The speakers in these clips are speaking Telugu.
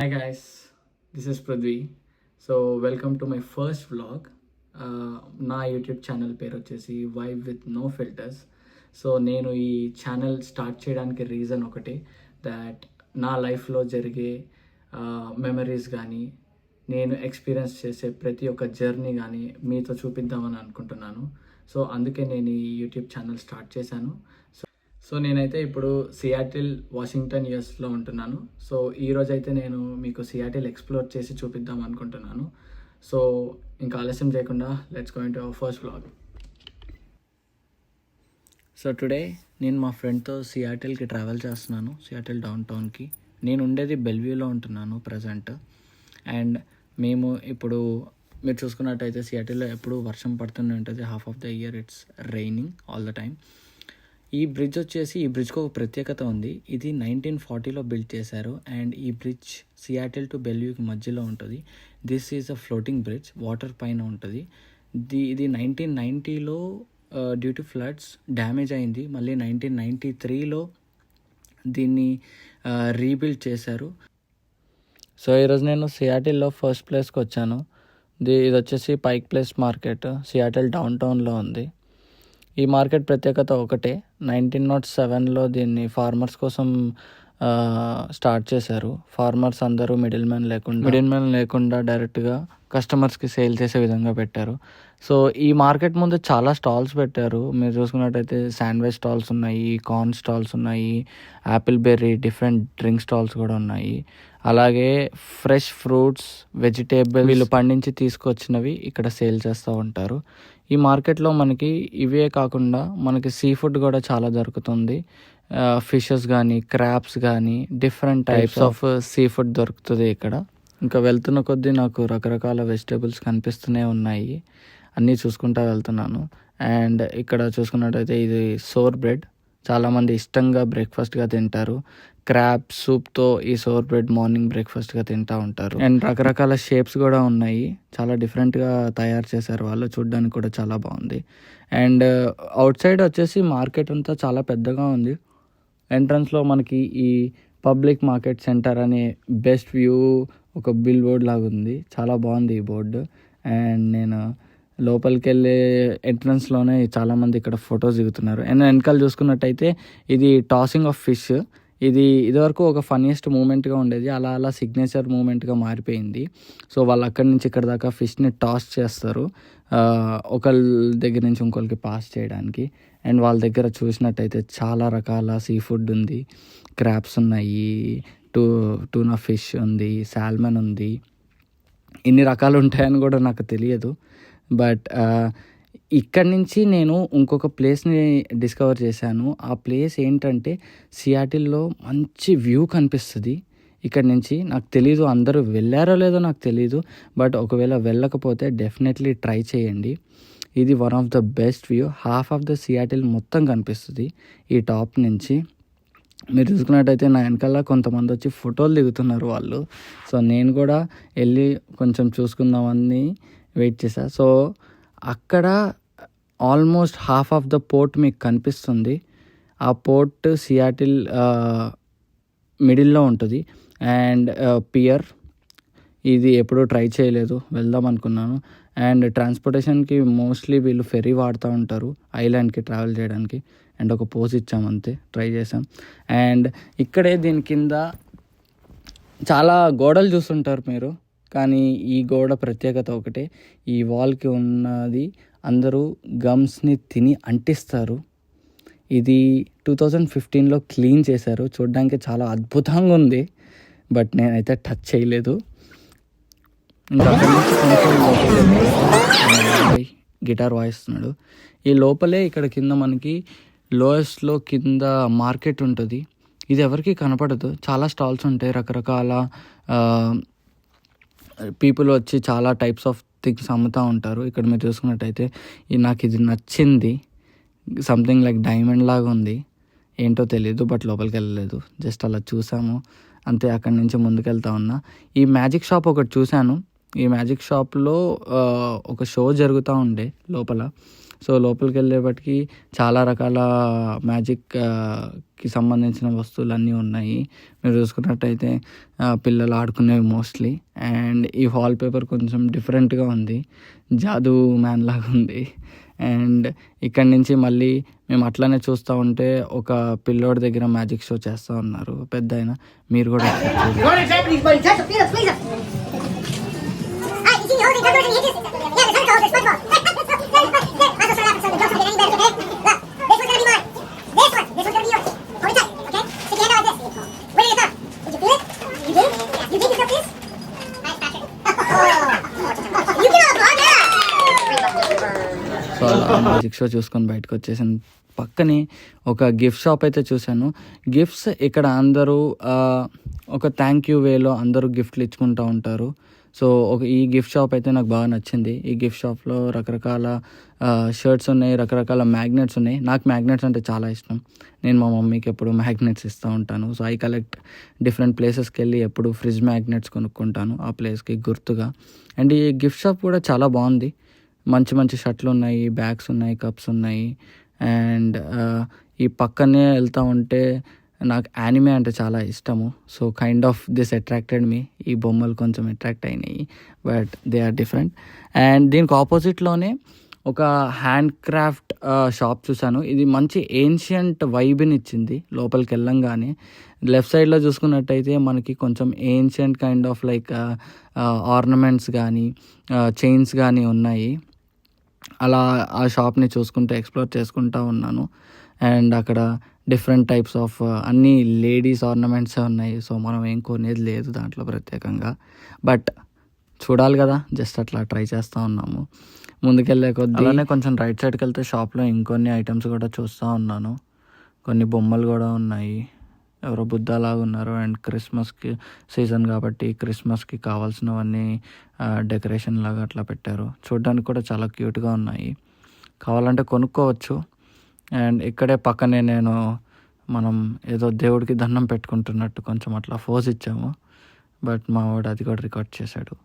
Hi guys, this is Prithvi. So welcome to my first vlog. నా యూట్యూబ్ ఛానల్ పేరు వచ్చేసి vibe with no filters. So నేను ఈ ఛానల్ స్టార్ట్ చేయడానికి రీజన్ ఒకటి, దాట్ నా లైఫ్లో జరిగే మెమరీస్ కానీ నేను ఎక్స్పీరియన్స్ చేసే ప్రతి ఒక్క జర్నీ కానీ మీతో చూపిద్దామని అనుకుంటున్నాను. సో అందుకే నేను ఈ యూట్యూబ్ ఛానల్ స్టార్ట్ చేశాను. సో నేనైతే ఇప్పుడు సియాటిల్ వాషింగ్టన్ యూఎస్లో ఉంటున్నాను. సో ఈరోజు అయితే నేను మీకు సియాటిల్ ఎక్స్ప్లోర్ చేసి చూపిద్దాం అనుకుంటున్నాను. సో ఇంకా ఆలస్యం చేయకుండా let's go into our first vlog. So today నేను మా ఫ్రెండ్తో సియాటిల్కి ట్రావెల్ చేస్తున్నాను, సియాటిల్ డౌన్ టౌన్కి. నేను ఉండేది బెల్వ్యూలో ఉంటున్నాను ప్రజెంట్. అండ్ మేము ఇప్పుడు మీరు చూసుకున్నట్టయితే సియాటిల్లో ఎప్పుడు వర్షం పడుతూనే ఉంటుంది. Half of the year it's raining all the time. ఈ బ్రిడ్జ్కి ఒక ప్రత్యేకత ఉంది. ఇది 1940లో బిల్డ్ చేశారు. అండ్ ఈ బ్రిడ్జ్ సియాటిల్ టు బెల్వ్యూకి మధ్యలో ఉంటుంది. This is a floating bridge, water పైన ఉంటుంది. ఇది 1990లో డ్యూ టు ఫ్లడ్స్ డ్యామేజ్ అయింది. మళ్ళీ 1993లో దీన్ని రీబిల్డ్ చేశారు. సో ఈరోజు నేను సియాటిల్లో ఫస్ట్ ప్లేస్కి వచ్చాను. ఇది వచ్చేసి పైక్ ప్లేస్ మార్కెట్, సియాటిల్ డౌన్ టౌన్లో ఉంది. ఈ మార్కెట్ ప్రత్యేకత ఒకటే, 1907లో దీన్ని ఫార్మర్స్ కోసం స్టార్ట్ చేశారు. ఫార్మర్స్ అందరూ మిడిల్ మ్యాన్ లేకుండా డైరెక్ట్గా కస్టమర్స్కి సేల్ చేసే విధంగా పెట్టారు. సో ఈ మార్కెట్ ముందు చాలా స్టాల్స్ పెట్టారు. మీరు చూసుకున్నట్టయితే శాండ్విచ్ స్టాల్స్ ఉన్నాయి, కార్న్ స్టాల్స్ ఉన్నాయి, Apple berry different drink stalls కూడా ఉన్నాయి. అలాగే ఫ్రెష్ ఫ్రూట్స్, వెజిటేబుల్ వీళ్ళు పండించి తీసుకొచ్చినవి ఇక్కడ సేల్ చేస్తూ ఉంటారు. ఈ మార్కెట్లో మనకి ఇవే కాకుండా మనకి సీ ఫుడ్ కూడా చాలా దొరుకుతుంది. ఫిషెస్ కానీ, క్రాబ్స్ కానీ, different types of sea food దొరుకుతుంది ఇక్కడ. ఇంకా వెళ్తున్న కొద్దీ నాకు రకరకాల వెజిటేబుల్స్ కనిపిస్తూనే ఉన్నాయి, అన్నీ చూసుకుంటూ వెళ్తున్నాను. అండ్ ఇక్కడ చూసుకున్నట్టయితే ఇది సోర్ బ్రెడ్, చాలామంది ఇష్టంగా బ్రేక్ఫాస్ట్గా తింటారు. క్రాబ్ సూప్తో ఈ సోర్ బ్రెడ్ మార్నింగ్ బ్రేక్ఫాస్ట్గా తింటూ ఉంటారు. అండ్ రకరకాల షేప్స్ కూడా ఉన్నాయి, చాలా డిఫరెంట్గా తయారు చేశారు వాళ్ళు, చూడడానికి కూడా చాలా బాగుంది. అండ్ అవుట్ సైడ్ వచ్చేసి మార్కెట్ అంతా చాలా పెద్దగా ఉంది. ఎంట్రన్స్లో మనకి ఈ పబ్లిక్ మార్కెట్ సెంటర్ అనే బెస్ట్ వ్యూ ఒక బిల్ బోర్డ్ లాగా ఉంది, చాలా బాగుంది ఈ బోర్డు. అండ్ నేను లోపలికి వెళ్ళే ఎంట్రన్స్లోనే చాలామంది ఇక్కడ ఫొటోస్ దిగుతున్నారు. అండ్ వెనకాల చూసుకున్నట్టయితే ఇది టాసింగ్ ఆఫ్ ఫిష్. ఇదివరకు ఒక ఫన్నీయెస్ట్ మూమెంట్గా ఉండేది, అలా అలా సిగ్నేచర్ మూమెంట్గా మారిపోయింది. సో వాళ్ళు అక్కడి నుంచి ఇక్కడ దాకా ఫిష్ని టాస్ చేస్తారు, ఒకళ్ళ దగ్గర నుంచి ఇంకొకరికి పాస్ చేయడానికి. అండ్ వాళ్ళ దగ్గర చూసినట్టయితే చాలా రకాల సీ ఫుడ్ ఉంది. క్రాబ్స్ ఉన్నాయి, టూనా ఫిష్ ఉంది, సాల్మన్ ఉంది. ఇన్ని రకాలు ఉంటాయని కూడా నాకు తెలియదు. బట్ ఇక్కడి నుంచి నేను ఇంకొక ప్లేస్ని డిస్కవర్ చేశాను. ఆ ప్లేస్ ఏంటంటే సియాటిల్లో మంచి వ్యూ కనిపిస్తుంది ఇక్కడ నుంచి. నాకు తెలీదు అందరూ వెళ్ళారో లేదో నాకు తెలీదు, బట్ ఒకవేళ వెళ్ళకపోతే డెఫినెట్లీ ట్రై చేయండి. ఇది one of the best view. Half of the Seattle మొత్తం కనిపిస్తుంది ఈ టాప్ నుంచి. మీరు చూసుకున్నట్టయితే నా వెనకాల కొంతమంది వచ్చి ఫోటోలు దిగుతున్నారు వాళ్ళు. సో నేను కూడా వెళ్ళి కొంచెం చూసుకుందామని వెయిట్ చేశా. సో అక్కడ almost half of the port మీకు కనిపిస్తుంది. ఆ పోర్ట్ సియాటిల్ మిడిల్లో ఉంటుంది. అండ్ పియర్ ఇది ఎప్పుడూ ట్రై చేయలేదు, వెళ్దాం అనుకున్నాను. అండ్ ట్రాన్స్పోర్టేషన్కి మోస్ట్లీ వీళ్ళు ఫెరీ వాడుతూ ఉంటారు ఐలాండ్కి ట్రావెల్ చేయడానికి. అండ్ ఒక పోజ్ ఇచ్చాం అంతే, ట్రై చేసాం. అండ్ ఇక్కడే దీని కింద చాలా గోడలు చూస్తుంటారు మీరు, కానీ ఈ గోడ ప్రత్యేకత ఒకటే, ఈ వాల్కి ఉన్నది అందరూ గమ్స్ని తిని అంటిస్తారు. ఇది 2015లో క్లీన్ చేశారు, చూడడానికి చాలా అద్భుతంగా ఉంది. బట్ నేనైతే టచ్ చేయలేదు. ఇంకా గిటార్ వాయిస్తున్నాడు. ఈ లోపలే ఇక్కడ కింద మనకి లోయెస్ట్లో కింద మార్కెట్ ఉంటుంది. ఇది ఎవరికి కనపడదు, చాలా స్టాల్స్ ఉంటాయి, రకరకాల పీపుల్ వచ్చి చాలా టైప్స్ ఆఫ్ థింగ్స్ అమ్ముతూ ఉంటారు. ఇక్కడ మీరు చూసుకున్నట్టయితే నాకు ఇది నచ్చింది, సంథింగ్ లైక్ డైమండ్ లాగా ఉంది, ఏంటో తెలీదు, బట్ లోపలికి వెళ్ళలేదు, జస్ట్ అలా చూసాము అంతే. అక్కడి నుంచి ముందుకెళ్తా ఉన్నా. ఈ మ్యాజిక్ షాప్ ఒకటి చూశాను. ఈ మ్యాజిక్ షాప్లో ఒక షో జరుగుతూ ఉండే లోపల. సో లోపలికి వెళ్ళేపటికి చాలా రకాల మ్యాజిక్ సంబంధించిన వస్తువులు అన్నీ ఉన్నాయి. మీరు చూసుకున్నట్టయితే పిల్లలు ఆడుకునేవి మోస్ట్లీ. అండ్ ఈ వాల్ పేపర్ కొంచెం డిఫరెంట్గా ఉంది, జాదూ మ్యాన్ లాగా ఉంది. అండ్ ఇక్కడి నుంచి మళ్ళీ మేము అట్లానే చూస్తూ ఉంటే ఒక పిల్లోడి దగ్గర మ్యాజిక్ షో చేస్తూ ఉన్నారు పెద్ద ఆయన. మీరు కూడా సో అలా మ్యాజిక్ షో చూసుకొని బయటకు వచ్చేసాను. పక్కనే ఒక గిఫ్ట్ షాప్ అయితే చూశాను. గిఫ్ట్స్ ఇక్కడ అందరూ ఒక థ్యాంక్ యూ వేలో అందరూ గిఫ్ట్లు ఇచ్చుకుంటూ ఉంటారు. సో ఈ గిఫ్ట్ షాప్ అయితే నాకు బాగా నచ్చింది. ఈ గిఫ్ట్ షాప్లో రకరకాల షర్ట్స్ ఉన్నాయి, రకరకాల మ్యాగ్నెట్స్ ఉన్నాయి. నాకు మ్యాగ్నెట్స్ అంటే చాలా ఇష్టం. నేను మా మమ్మీకి ఎప్పుడు మ్యాగ్నెట్స్ ఇస్తూ ఉంటాను. సో ఐ కలెక్ట్ డిఫరెంట్ ప్లేసెస్కి వెళ్ళి ఎప్పుడు ఫ్రిడ్జ్ మ్యాగ్నెట్స్ కొనుక్కుంటాను ఆ ప్లేస్కి గుర్తుగా. అండ్ ఈ గిఫ్ట్ షాప్ కూడా చాలా బాగుంది. మంచి మంచి షర్ట్లు ఉన్నాయి, బ్యాగ్స్ ఉన్నాయి, కప్స్ ఉన్నాయి. అండ్ ఈ పక్కనే వెళ్తూ ఉంటే నాకు యానిమే అంటే చాలా ఇష్టము. So kind of this attracted me. ఈ బొమ్మలు కొంచెం అట్రాక్ట్ అయినాయి, but they are different. And దీనికి ఆపోజిట్లోనే ఒక హ్యాండ్ క్రాఫ్ట్ షాప్ చూశాను. ఇది మంచి ఏన్షియంట్ వైబ్ని ఇచ్చింది. లోపలికి వెళ్ళంగానే లెఫ్ట్ సైడ్లో చూసుకున్నట్టయితే మనకి కొంచెం ancient kind of like ornaments కానీ చైన్స్ కానీ ఉన్నాయి. అలా ఆ షాప్ని చూసుకుంటూ ఎక్స్ప్లోర్ చేసుకుంటూ ఉన్నాను. అండ్ అక్కడ డిఫరెంట్ టైప్స్ ఆఫ్ అన్ని లేడీస్ ఆర్నమెంట్స్ ఉన్నాయి. సో మనం ఏం కొనేది లేదు దాంట్లో ప్రత్యేకంగా, బట్ చూడాలి కదా, జస్ట్ అట్లా ట్రై చేస్తూ ఉన్నాము. ముందుకెళ్ళే కొద్దీ అలానే కొంచెం రైట్ సైడ్కి వెళ్తే షాప్లో ఇంకొన్ని ఐటమ్స్ కూడా చూస్తూ ఉన్నాను. కొన్ని బొమ్మలు కూడా ఉన్నాయి, ఎవరో బుద్ధలాగా ఉన్నారు. అండ్ క్రిస్మస్కి సీజన్ కాబట్టి క్రిస్మస్కి కావాల్సినవన్నీ డెకరేషన్ లాగా అట్లా పెట్టారు. చూడడానికి కూడా చాలా క్యూట్గా ఉన్నాయి, కావాలంటే కొనుక్కోవచ్చు. అండ్ ఇక్కడే పక్కనే మనం ఏదో దేవుడికి దండం పెట్టుకుంటున్నట్టు కొంచెం అట్లా ఫోజ్ ఇచ్చాము, బట్ మా వాడు అది కూడా రికార్డ్ చేశాడు.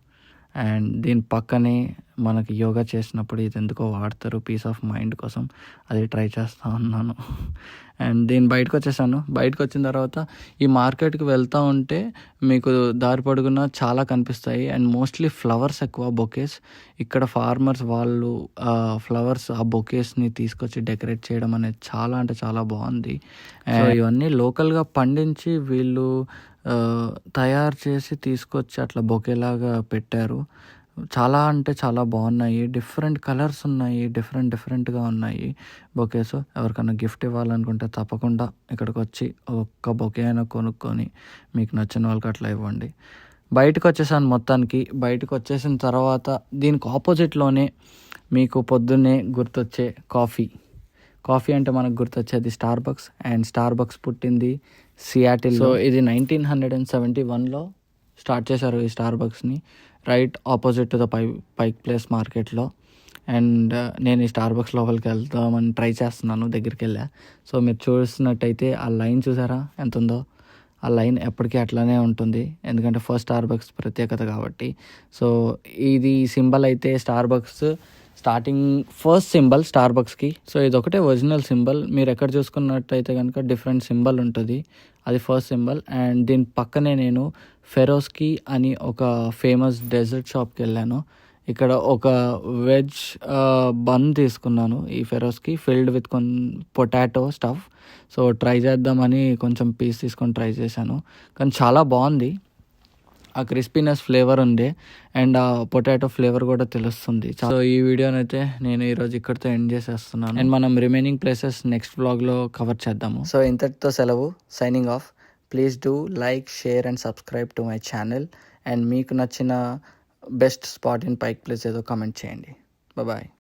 అండ్ దీని పక్కనే మనకి యోగా చేసినప్పుడు ఇది ఎందుకో వాడతారు పీస్ ఆఫ్ మైండ్ కోసం, అది ట్రై చేస్తూ ఉన్నాను. అండ్ దీని బయటకు వచ్చేసాను. బయటకు వచ్చిన తర్వాత ఈ మార్కెట్కి వెళ్తూ ఉంటే మీకు దారి పొడుగున చాలా కనిపిస్తాయి. అండ్ మోస్ట్లీ ఫ్లవర్స్ ఎక్కువ, బొకేస్. ఇక్కడ ఫార్మర్స్ వాళ్ళు ఫ్లవర్స్ ఆ బొకేస్ని తీసుకొచ్చి డెకరేట్ చేయడం అనేది చాలా అంటే చాలా బాగుంది. అండ్ ఇవన్నీ లోకల్గా పండించి వీళ్ళు తయారు చేసి తీసుకొచ్చి అట్లా బొకేలాగా పెట్టారు. చాలా అంటే చాలా బాగున్నాయి. డిఫరెంట్ కలర్స్ ఉన్నాయి, డిఫరెంట్గా ఉన్నాయి బొకేస్. ఎవరికైనా గిఫ్ట్ ఇవ్వాలనుకుంటే తప్పకుండా ఇక్కడికి వచ్చి ఒక్క బొకే అయినా కొనుక్కొని మీకు నచ్చిన వాళ్ళకి అట్లా ఇవ్వండి. బయటకు వచ్చేసాను మొత్తానికి. బయటకు వచ్చేసిన తర్వాత దీనికి ఆపోజిట్లోనే మీకు పొద్దున్నే గుర్తొచ్చే కాఫీ అంటే మనకు గుర్తొచ్చేది స్టార్బక్స్. అండ్ స్టార్బక్స్ పుట్టింది సియాటిల్. సో ఇది 1971లో స్టార్ట్ చేశారు ఈ స్టార్బక్స్ని, right opposite to the Pike Place మార్కెట్లో. అండ్ నేను ఈ స్టార్బక్స్ లోపలికి వెళ్దామని ట్రై చేస్తున్నాను, దగ్గరికి వెళ్ళా. సో మీరు చూసినట్టయితే ఆ లైన్ చూసారా ఎంత ఉందో? ఆ లైన్ ఎప్పటికీ అట్లానే ఉంటుంది, ఎందుకంటే ఫస్ట్ స్టార్బక్స్ ప్రత్యేకత కాబట్టి. సో ఇది సింబల్ అయితే స్టార్బక్స్ స్టార్టింగ్ ఫస్ట్ సింబల్ స్టార్బక్స్కి. సో ఇది ఒకటే ఒరిజినల్ సింబల్. మీరు ఎక్కడ చూసుకున్నట్టయితే కనుక డిఫరెంట్ సింబల్ ఉంటుంది, అది ఫస్ట్ సింబల్. అండ్ దీని పక్కనే నేను ఫెరోస్కి అని ఒక ఫేమస్ డెజర్ట్ షాప్కి వెళ్ళాను. ఇక్కడ ఒక వెజ్ బన్ తీసుకున్నాను ఈ ఫెరోస్కి, filled with potato stuff. So try చేద్దామని కొంచెం పీస్ తీసుకొని ట్రై చేశాను, కానీ చాలా బాగుంది. ఆ క్రిస్పీనెస్ ఫ్లేవర్ ఉంది అండ్ ఆ పొటాటో ఫ్లేవర్ కూడా తెలుస్తుంది. సో ఈ వీడియోనైతే నేను ఈరోజు ఇక్కడితో ఎండ్ చేసేస్తున్నాను. అండ్ మనం రిమైనింగ్ ప్లేసెస్ నెక్స్ట్ వ్లాగ్లో కవర్ చేద్దాము. సో ఇంతటితో సెలవు, signing off. Please do like, share and subscribe to my channel. And మీకు నచ్చిన బెస్ట్ స్పాట్ ఇన్ పైక్ ప్లేస్ ఏదో కమెంట్ చేయండి. బాయ్.